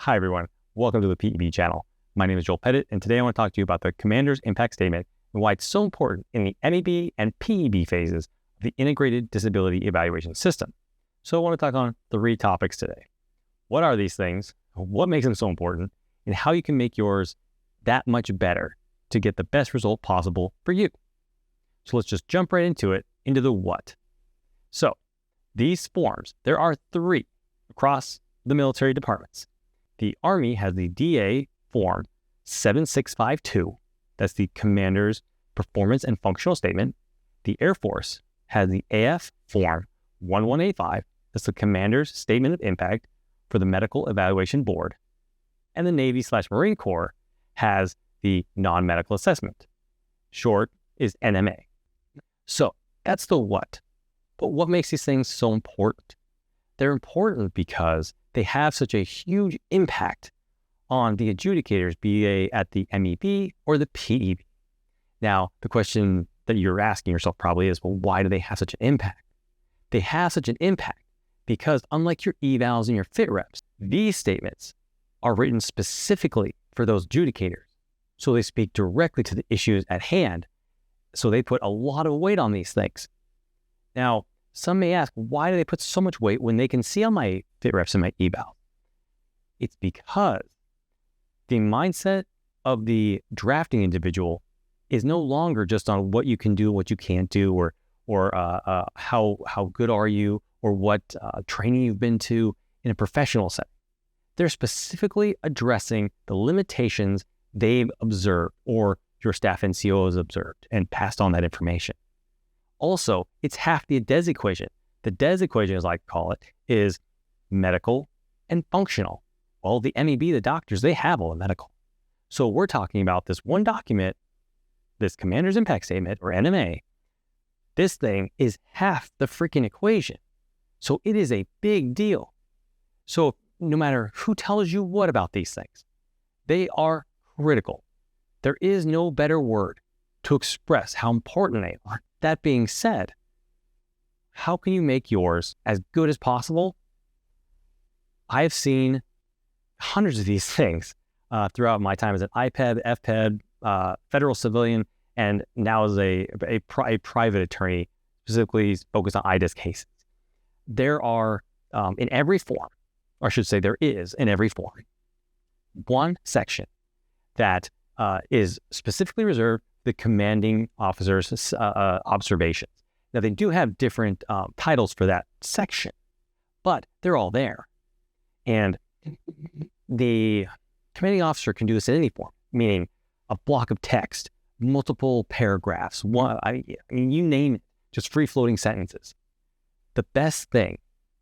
Hi everyone, welcome to the PEB channel. My name is Joel Pettit, and today I want to talk to you about the Commander's Impact Statement and why it's so important in the MEB and PEB phases of the Integrated Disability Evaluation System. So I want to talk on 3 topics today. What are these things, what makes them so important, and how you can make yours that much better to get the best result possible for you. So let's just jump right into it, into the what. So these forms, there are 3 across the military departments. The Army has the DA Form 7652, that's the Commander's Performance and Functional Statement. The Air Force has the AF Form 1185, that's the Commander's Statement of Impact for the Medical Evaluation Board. And the Navy/Marine Corps has the Non-Medical Assessment. Short is NMA. So that's the what. But what makes these things so important? They're important because they have such a huge impact on the adjudicators, be they at the MEB or the PEB. Now, the question that you're asking yourself probably is, well, why do they have such an impact? They have such an impact because unlike your evals and your fit reps, these statements are written specifically for those adjudicators. So they speak directly to the issues at hand. So they put a lot of weight on these things. Now, some may ask, why do they put so much weight when they can see on my fit reps and my eval? It's because the mindset of the drafting individual is no longer just on what you can do, what you can't do, or how good are you, or what training you've been to in a professional setting. They're specifically addressing the limitations they've observed or your staff NCO has observed and passed on that information. Also, it's half the DES equation. The DES equation, as I call it, is medical and functional. Well, the MEB, the doctors, they have all the medical. So we're talking about this one document, this Commander's Impact Statement, or NMA. This thing is half the freaking equation. So it is a big deal. So no matter who tells you what about these things, they are critical. There is no better word to express how important they are. That being said, how can you make yours as good as possible? I've seen hundreds of these things throughout my time as an IPEB, FPEB, federal civilian, and now as a private attorney, specifically focused on IDES cases. There are, in every form, or I should say there is in every form, one section that is specifically reserved the commanding officer's observations. Now, they do have different titles for that section, but they're all there. And the commanding officer can do this in any form, meaning a block of text, multiple paragraphs, you name it, just free-floating sentences. The best thing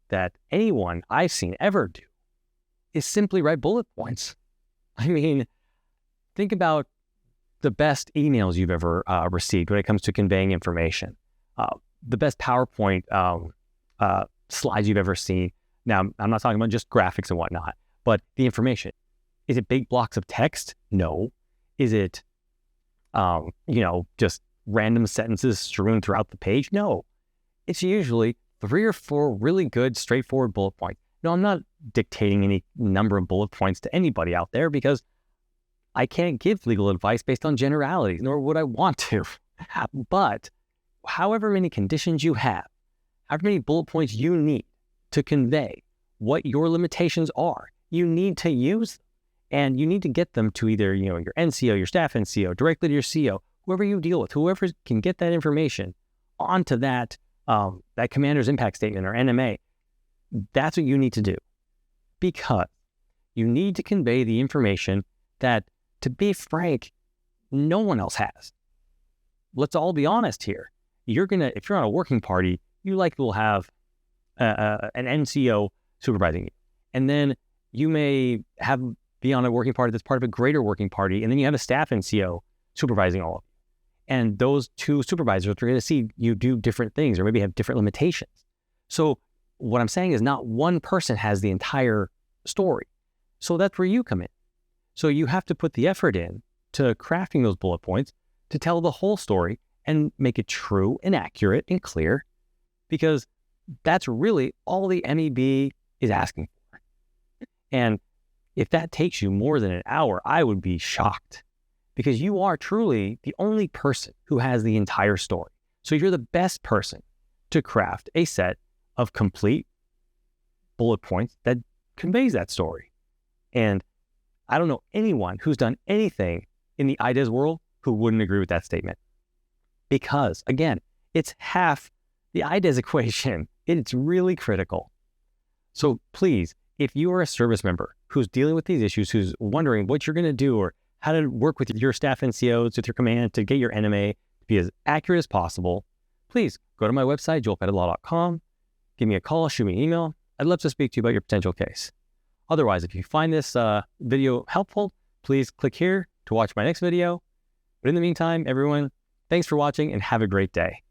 that anyone I've seen ever do is simply write bullet points. I mean, think about the best emails you've ever received when it comes to conveying information, the best PowerPoint slides you've ever seen. Now, I'm not talking about just graphics and whatnot, but the information. Is it big blocks of text? No. Is it, just random sentences strewn throughout the page? No. It's usually 3 or 4 really good, straightforward bullet points. No, I'm not dictating any number of bullet points to anybody out there because I can't give legal advice based on generalities, nor would I want to. But however many conditions you have, however many bullet points you need to convey what your limitations are, you need to use them. And you need to get them to either your NCO, your staff NCO, directly to your CO, whoever you deal with, whoever can get that information onto that Commander's Impact Statement, or NMA. That's what you need to do. Because you need to convey the information that, to be frank, no one else has. Let's all be honest here. If you're on a working party, you likely will have an NCO supervising you. And then you may be on a working party that's part of a greater working party, and then you have a staff NCO supervising all of you. And those 2 supervisors are going to see you do different things or maybe have different limitations. So what I'm saying is not one person has the entire story. So that's where you come in. So you have to put the effort in to crafting those bullet points to tell the whole story and make it true and accurate and clear, because that's really all the MEB is asking for. And If that takes you more than an hour, I would be shocked, because you are truly the only person who has the entire story. So you're the best person to craft a set of complete bullet points that conveys that story. And I don't know anyone who's done anything in the IDES world who wouldn't agree with that statement. Because again, it's half the IDES equation. It's really critical. So please, if you are a service member who's dealing with these issues, who's wondering what you're going to do or how to work with your staff NCOs, with your command to get your NMA to be as accurate as possible, please go to my website, joelpettitlaw.com, give me a call, shoot me an email. I'd love to speak to you about your potential case. Otherwise, if you find this video helpful, please click here to watch my next video. But in the meantime, everyone, thanks for watching and have a great day.